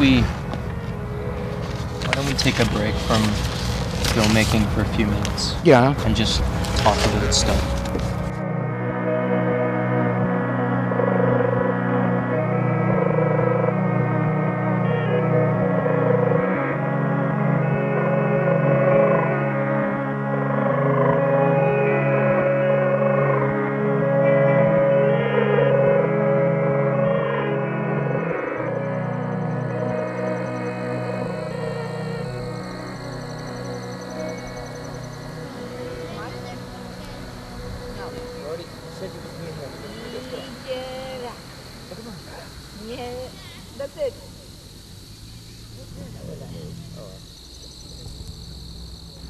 we take a break from filmmaking for a few minutes? Yeah. And just talk about stuff. That's it.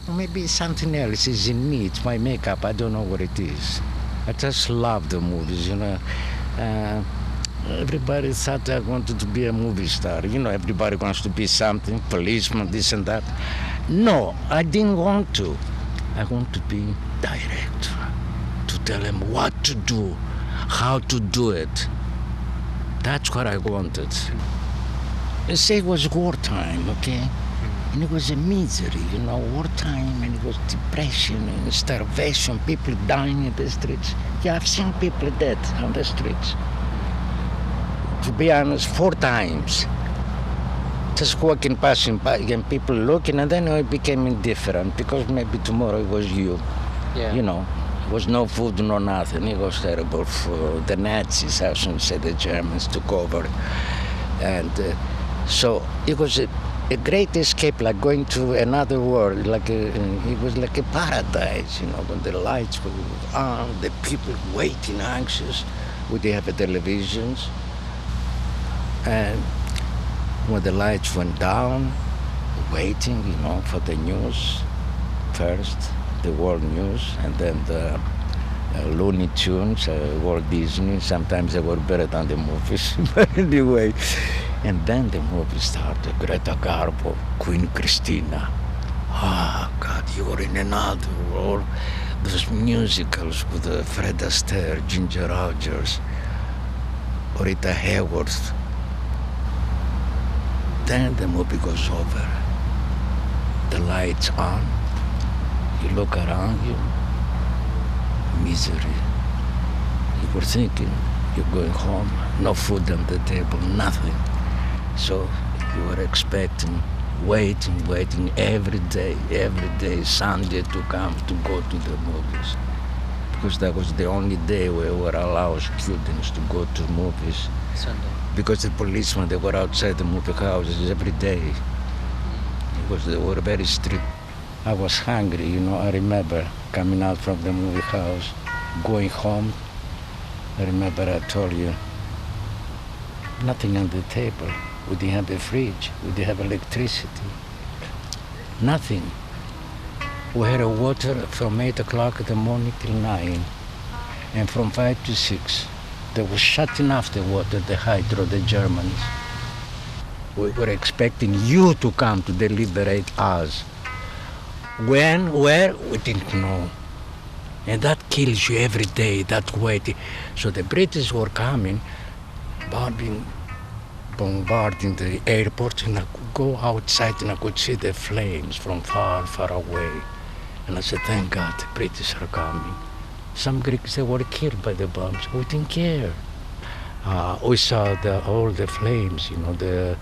Maybe something else is in me. It's my makeup. I don't know what it is. I just love the movies, you know. Everybody thought I wanted to be a movie star. You know, everybody wants to be something, policeman, this and that. No, I didn't want to. I want to be director, to tell them what to do, how to do it. That's what I wanted. They say it was wartime, okay? And it was a misery, you know, wartime, and it was depression and starvation, people dying in the streets. Yeah, I've seen people dead on the streets. To be honest, 4 times. Just walking, passing by, and people looking, and then I became indifferent because maybe tomorrow it was you. Yeah. You know, there was no food, no nothing. It was terrible for the Nazis, I shouldn't say the Germans took over. And so it was a great escape, like going to another world, it was like a paradise, you know, when the lights were on, the people waiting anxious. We didn't have televisions. And when the lights went down, waiting, you know, for the news first, the world news, and then the Looney Tunes, Walt Disney. Sometimes they were better than the movies, but anyway. And then the movie started, Greta Garbo, Queen Christina. Ah, God, you were in another world. Those musicals with Fred Astaire, Ginger Rogers, Rita Hayworth. Then the movie goes over. The lights on. You look around you. Misery. You were thinking you're going home. No food on the table, nothing. So you were expecting, waiting every day, Sunday to come to go to the movies. Because that was the only day we were allowed students to go to movies. Sunday. Because the policemen, they were outside the movie houses every day. Because they were very strict. I was hungry, you know, I remember coming out from the movie house, going home. I remember I told you, nothing on the table. We didn't have a fridge, we didn't have electricity. Nothing. We had water from 8 o'clock in the morning till 9. And from 5 to 6. They were shutting off the water, the hydro, the Germans. We were expecting you to come to liberate us. When, where, we didn't know. And that kills you every day, that waiting. So the British were coming, bombarding the airport, and I could go outside and I could see the flames from far, far away. And I said, thank God, the British are coming. Some Greeks, they were killed by the bombs. We didn't care. We saw all the flames, you know, the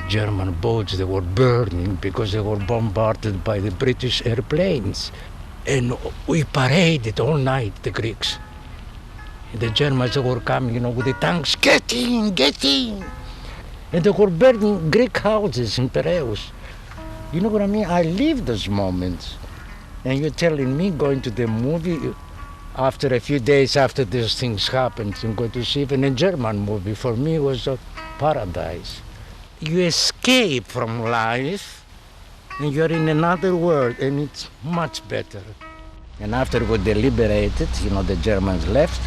German boats, they were burning because they were bombarded by the British airplanes. And we paraded all night, the Greeks. And the Germans, they were coming, you know, with the tanks, get in, get in. And they were burning Greek houses in Piraeus. You know what I mean? I lived those moments. And you're telling me going to the movie, after a few days after these things happened, I'm going to see even a German movie. For me, it was a paradise. You escape from life, and you're in another world, and it's much better. And after we deliberated, you know, the Germans left,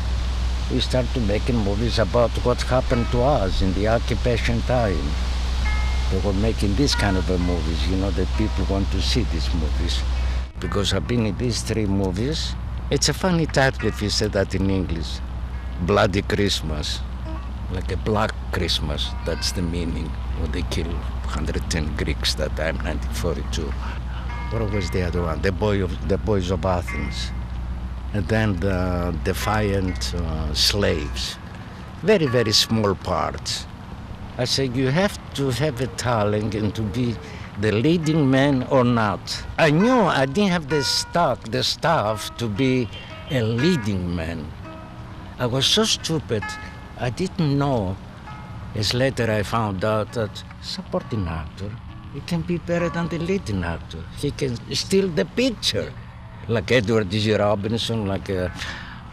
we started making movies about what happened to us in the occupation time. They were making this kind of movies, you know, that people want to see these movies. Because I've been in these 3 movies. It's a funny title if you say that in English. Bloody Christmas. like a Black Christmas. That's the meaning. When they kill 110 Greeks that time, 1942. What was the other one? The Boys of Athens. And then the Defiant Slaves. Very, very small parts. I said, you have to have a talent and to be the leading man or not. I knew I didn't have the stuff to be a leading man. I was so stupid, I didn't know. As later I found out that supporting actor, he can be better than the leading actor. He can steal the picture, like Edward G. Robinson, like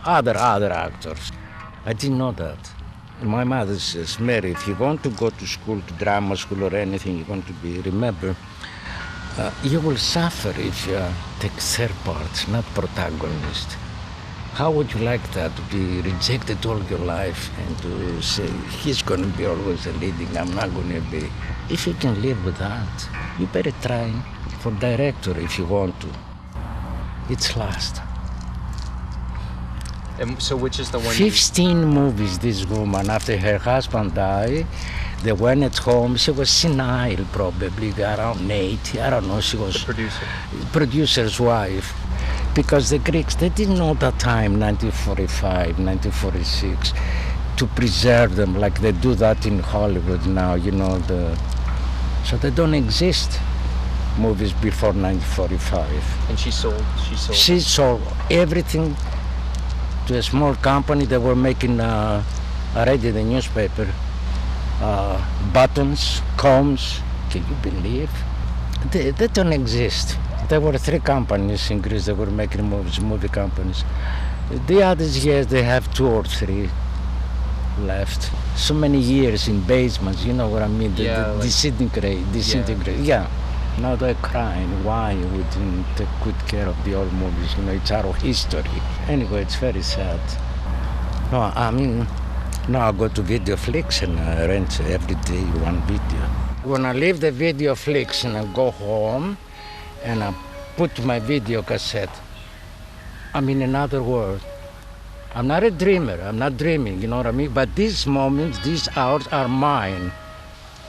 other actors. I didn't know that. My mother says, Mary, if you want to go to school, to drama school or anything, you want to be, remember, you will suffer if you take third parts, not protagonist. How would you like that, to be rejected all your life and to say, he's going to be always a leading, I'm not going to be. If you can live with that, you better try for director if you want to. It's last. And so which is the one 15 movies, this woman, after her husband died, they went at home. She was senile, probably, around 80. I don't know, she was... The producer. Producer's wife. Because the Greeks, they didn't know that time, 1945, 1946, to preserve them like they do that in Hollywood now, you know. So they don't exist, movies before 1945. And she sold She sold everything to a small company that were making, I read in the newspaper, buttons, combs. Can you believe? They don't exist. There were 3 companies in Greece that were making movies, movie companies. The others, yes, they have 2 or 3 left. So many years in basements, you know what I mean? Like, disintegrate. Yeah. Now they're crying, why we didn't take good care of the old movies, you know, it's our history. Anyway, it's very sad. No, I mean, now I go to video flicks and I rent every day 1 video. When I leave the video flicks and I go home and I put my video cassette, I'm in another world. I'm not a dreamer, I'm not dreaming, you know what I mean? But these moments, these hours are mine.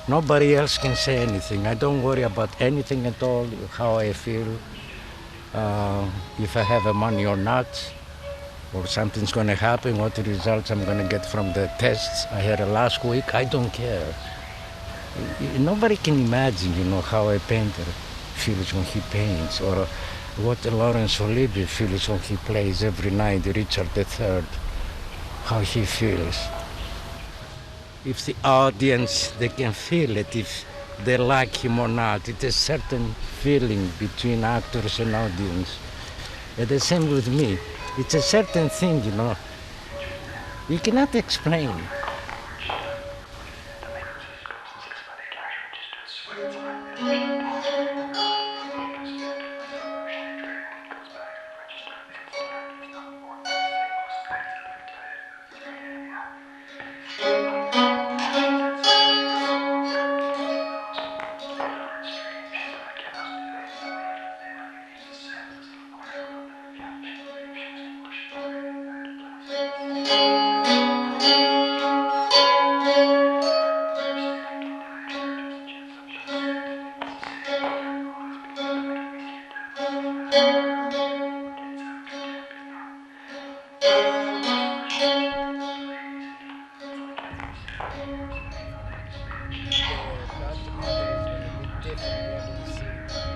Nobody else can say anything. I don't worry about anything at all, how I feel, if I have money or not, or something's going to happen, what the results I'm going to get from the tests I had last week. I don't care. Nobody can imagine, you know, how a painter feels when he paints, or what Laurence Olivier feels when he plays every night, Richard III, how he feels. If the audience, they can feel it, if they like him or not. It's a certain feeling between actors and audience. And the same with me. It's a certain thing, you know. You cannot explain.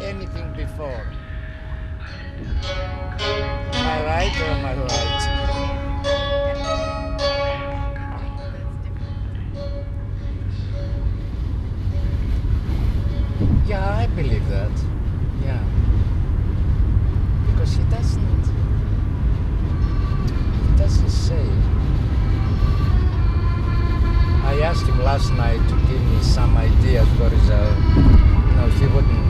Anything before. Am I right or am I right? Yeah, I believe that. Yeah. Because he doesn't say. I asked him last night to give me some ideas for his, no, he wouldn't.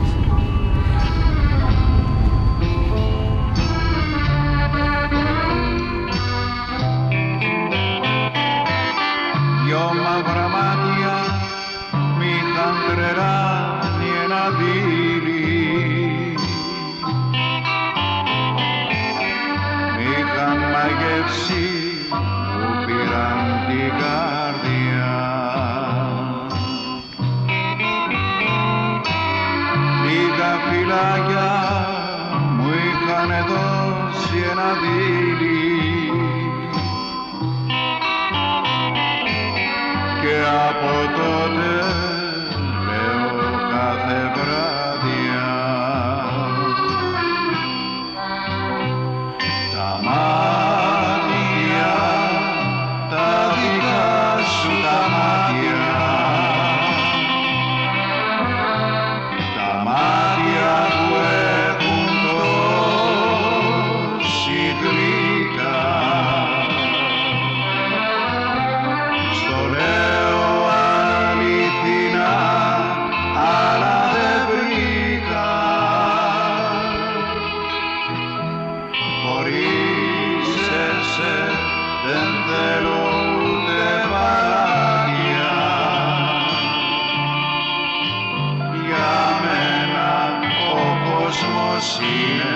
είναι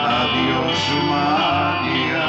τα δυο σου μάτια.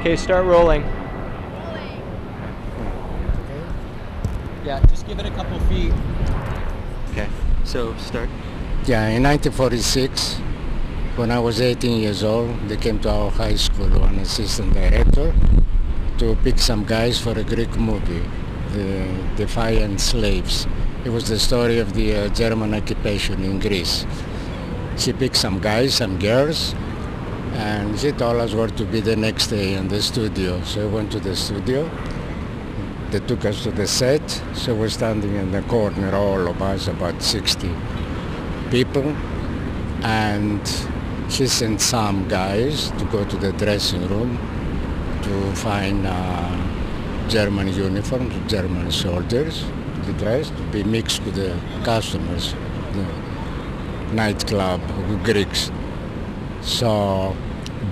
Okay, start rolling. Yeah, just give it a couple feet. Okay, so start. Yeah, in 1946, when I was 18 years old, they came to our high school, one assistant director, to pick some guys for a Greek movie, The Defiant Slaves. It was the story of the German occupation in Greece. She picked some guys, some girls, and she told us where to be the next day in the studio. So we went to the studio. They took us to the set. So we're standing in the corner, all of us, about 60 people. And she sent some guys to go to the dressing room to find German uniforms, German soldiers, to be dressed, to be mixed with the customers, the nightclub, Greeks. So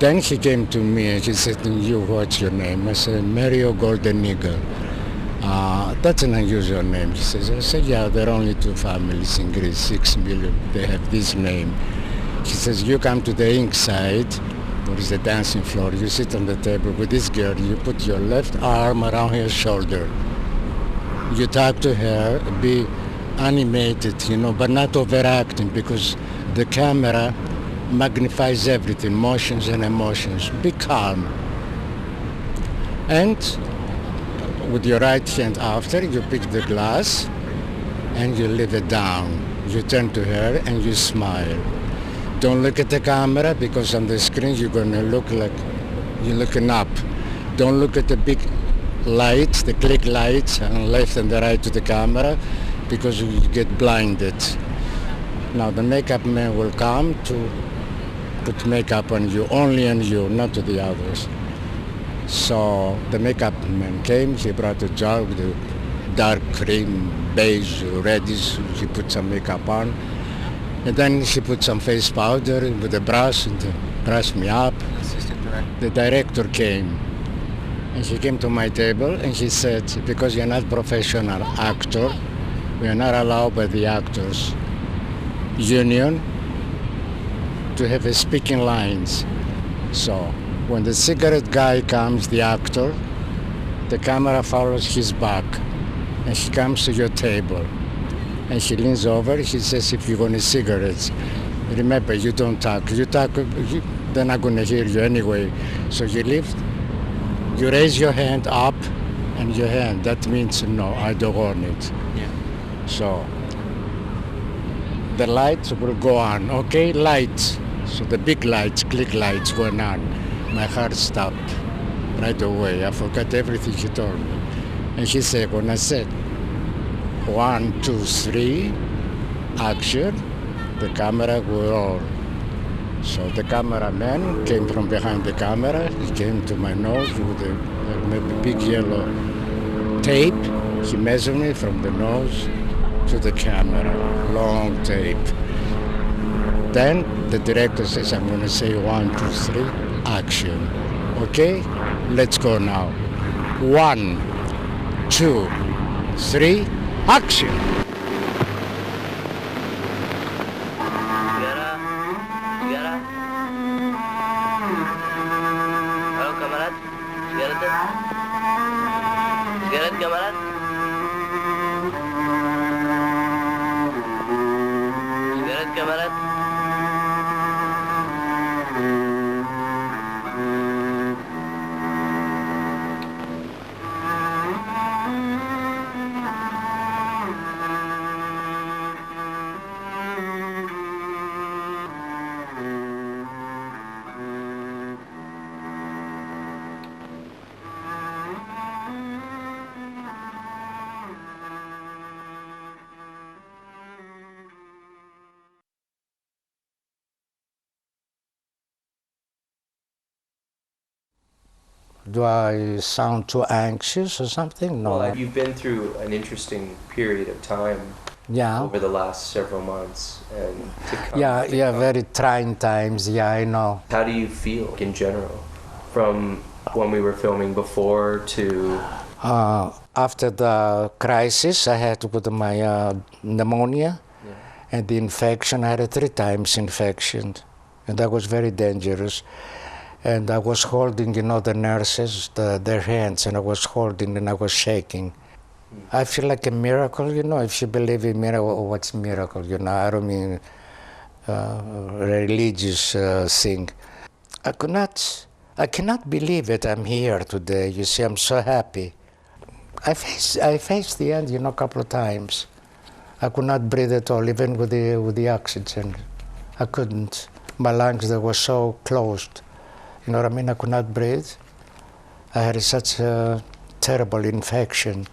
then she came to me and she said, "You, what's your name?" I said, "Mario Golden Eagle." That's an unusual name, she says. I said, "Yeah, there are only two families in Greece, 6 million, they have this name." She says, "You come to the ink side, there is a dancing floor, you sit on the table with this girl, you put your left arm around her shoulder. You talk to her, be animated, but not overacting, because the camera magnifies everything, motions and emotions. Be calm. And with your right hand after, you pick the glass and you leave it down. You turn to her and you smile. Don't look at the camera, because on the screen you're going to look like you're looking up. Don't look at the big lights, the click lights on left and the right to the camera, because you get blinded. Now the makeup man will come to put makeup on you, only on you, not to the others." So the makeup man came, he brought a jar with a dark cream, beige, reddish, he put some makeup on. And then she put some face powder with a brush and brushed me up. Assistant director. The director came. And she came to my table and she said, "Because you're not professional actor, we are not allowed by the actors union to have a speaking lines. So when the cigarette guy comes, the actor, the camera follows his back and she comes to your table and she leans over, she says, if you want cigarettes, remember, you don't talk. You talk, they're not going to hear you anyway. So you lift, you raise your hand up and your hand, that means no, I don't want it. Yeah. So the lights will go on, okay? Lights. So the big lights, click lights going on. My heart stopped right away. I forgot everything she told me. And she said, when I said 1, 2, 3, action, the camera will roll. So the cameraman came from behind the camera. He came to my nose with a big yellow tape. He measured me from the nose to the camera, long tape. Then the director says, I'm going to say 1, 2, 3, action. Okay, let's go now. 1, 2, 3, action. Do I sound too anxious or something? No. Well, you've been through an interesting period of time over the last several months, and very trying times. Yeah, I know. How do you feel in general, from when we were filming before to? After the crisis, I had to go to my pneumonia, and the infection. I had 3 times infection, and that was very dangerous. And I was holding, the nurses, their hands, and I was holding and I was shaking. I feel like a miracle, if you believe in miracle, what's miracle, I don't mean religious thing. I cannot believe it, I'm here today. You see, I'm so happy. I faced the end, a couple of times. I could not breathe at all, even with the oxygen. I couldn't. My lungs, they were so closed. You know what I mean? I could not breathe. I had such a terrible infection.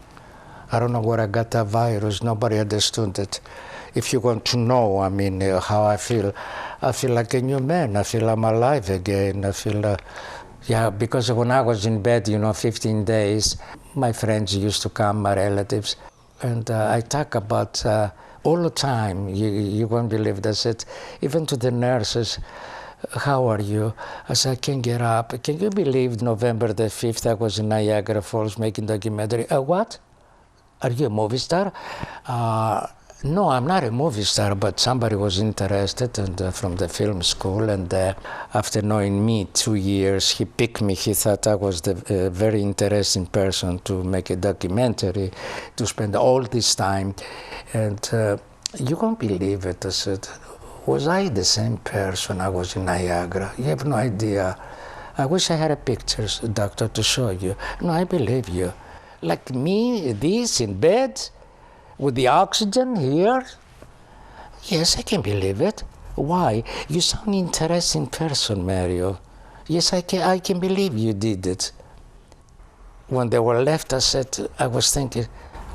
I don't know where I got that virus. Nobody understood it. If you want to know, how I feel like a new man. I feel I'm alive again. I feel, because when I was in bed, 15 days, my friends used to come, my relatives, and I talk about all the time. You won't believe this. Even to the nurses. How are you? I said, I can't get up. Can you believe November the 5th I was in Niagara Falls making documentary? What? Are you a movie star? No, I'm not a movie star, but somebody was interested and, from the film school, and after knowing me 2 years, he picked me. He thought I was the very interesting person to make a documentary, to spend all this time. And you won't believe it, I said. Was I the same person I was in Niagara? You have no idea. I wish I had pictures, doctor, to show you. No, I believe you. Like me, this, in bed, with the oxygen here? Yes, I can believe it. Why? You sound an interesting person, Mario. Yes, I can believe you did it. When they were left, I was thinking,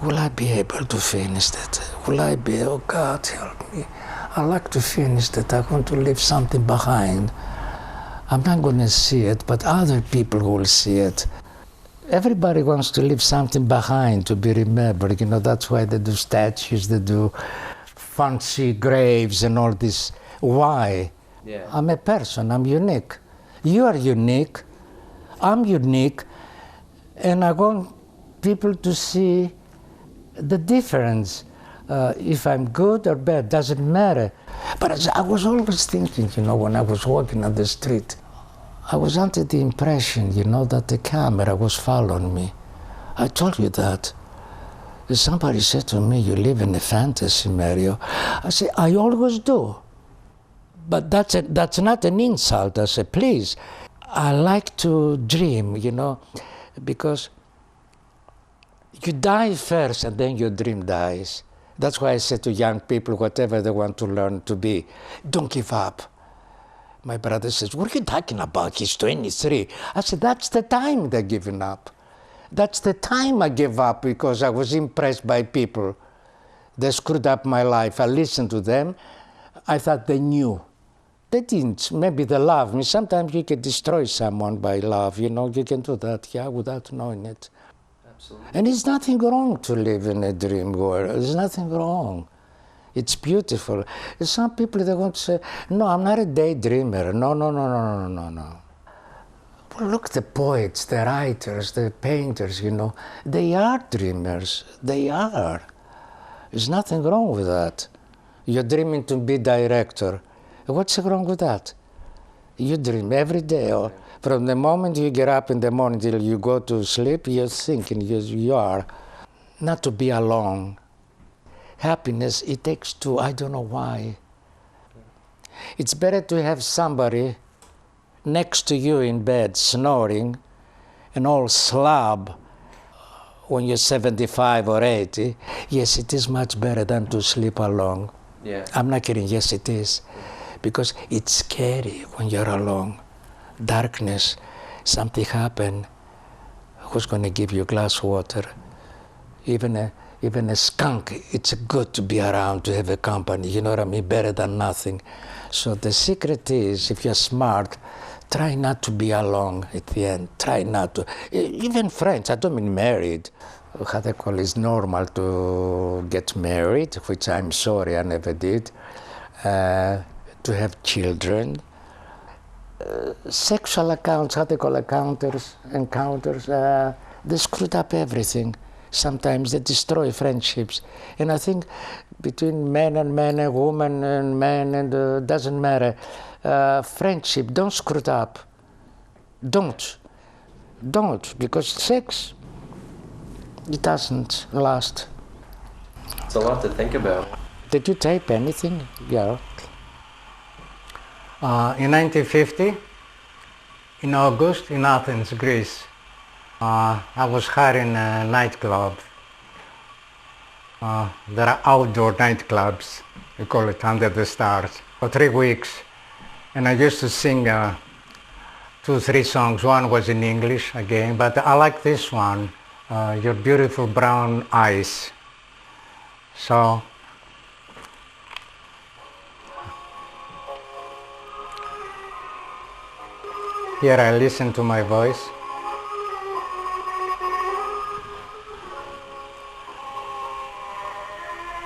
will I be able to finish that? Will I be, oh God, help me. I like to finish that. I want to leave something behind. I'm not going to see it, but other people will see it. Everybody wants to leave something behind to be remembered. That's why they do statues, they do fancy graves and all this. Why? Yeah. I'm a person, I'm unique. You are unique, I'm unique, and I want people to see the difference. If I'm good or bad, doesn't matter. But I was always thinking, when I was walking on the street, I was under the impression, that the camera was following me. I told you that. Somebody said to me, you live in a fantasy, Mario. I said, I always do. But that's not an insult. I said, please, I like to dream, because you die first and then your dream dies. That's why I say to young people, whatever they want to learn to be, don't give up. My brother says, what are you talking about? He's 23. I said, that's the time they're giving up. That's the time I gave up because I was impressed by people. They screwed up my life. I listened to them. I thought they knew. They didn't. Maybe they love me. Sometimes you can destroy someone by love. You can do that, without knowing it. Absolutely. And it's nothing wrong to live in a dream world. There's nothing wrong. It's beautiful. Some people, they want to say, no, I'm not a daydreamer. No. Well, look, the poets, the writers, the painters, they are dreamers. They are. There's nothing wrong with that. You're dreaming to be director. What's wrong with that? You dream every day. Or from the moment you get up in the morning till you go to sleep, you're thinking, you are. Not to be alone. Happiness, it takes two. I don't know why. It's better to have somebody next to you in bed snoring, an old slob when you're 75 or 80. Yes, it is much better than to sleep alone. Yeah. I'm not kidding. Yes, it is. Because it's scary when you're alone. Darkness, something happened. Who's going to give you a glass of water? Even a skunk, it's good to be around, to have a company, you know what I mean? Better than nothing. So the secret is, if you're smart, try not to be alone at the end. Try not to. Even friends, I don't mean married. How they call it's normal to get married, which I'm sorry I never did. To have children. Sexual accounts, how they call encounters, they screwed up everything. Sometimes they destroy friendships. And I think between men and woman and man, and doesn't matter. Friendship, don't screw it up. Don't, because sex, it doesn't last. It's a lot to think about. Did you tape anything? Yeah. In 1950, in August, in Athens, Greece, I was hiring a nightclub. There are outdoor nightclubs, we call it Under the Stars, for 3 weeks. And I used to sing 2, 3 songs. One was in English again, but I like this one, Your Beautiful Brown Eyes. So, here I listen to my voice.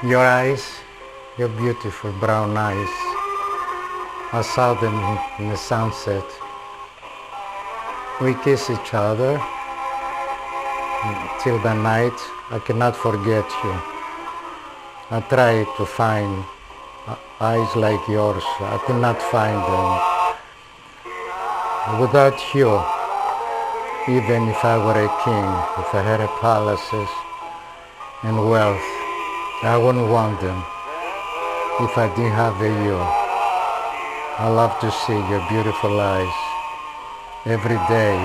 Your eyes, your beautiful brown eyes. I saw them in the sunset. We kiss each other till the night. I cannot forget you. I tried to find eyes like yours. I could not find them. Without you, even if I were a king, if I had palaces and wealth, I wouldn't want them if I didn't have you. I love to see your beautiful eyes every day,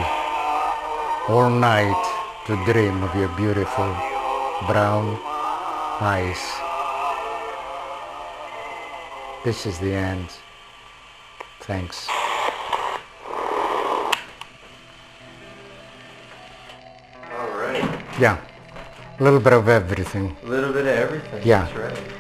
all night, to dream of your beautiful brown eyes. This is the end. Thanks. Yeah, a little bit of everything. A little bit of everything. Yeah. That's right.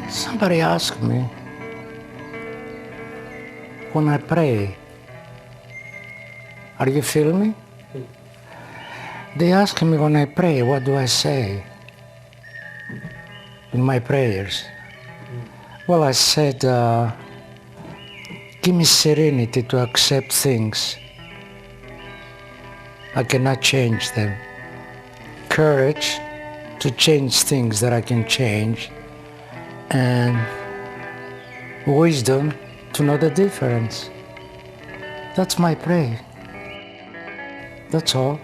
Somebody asked me, when I pray, are you filming? They ask me when I pray, what do I say in my prayers? Well, I said, give me serenity to accept things. I cannot change them. Courage to change things that I can change. And wisdom to know the difference. That's my prayer. That's all.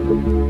you.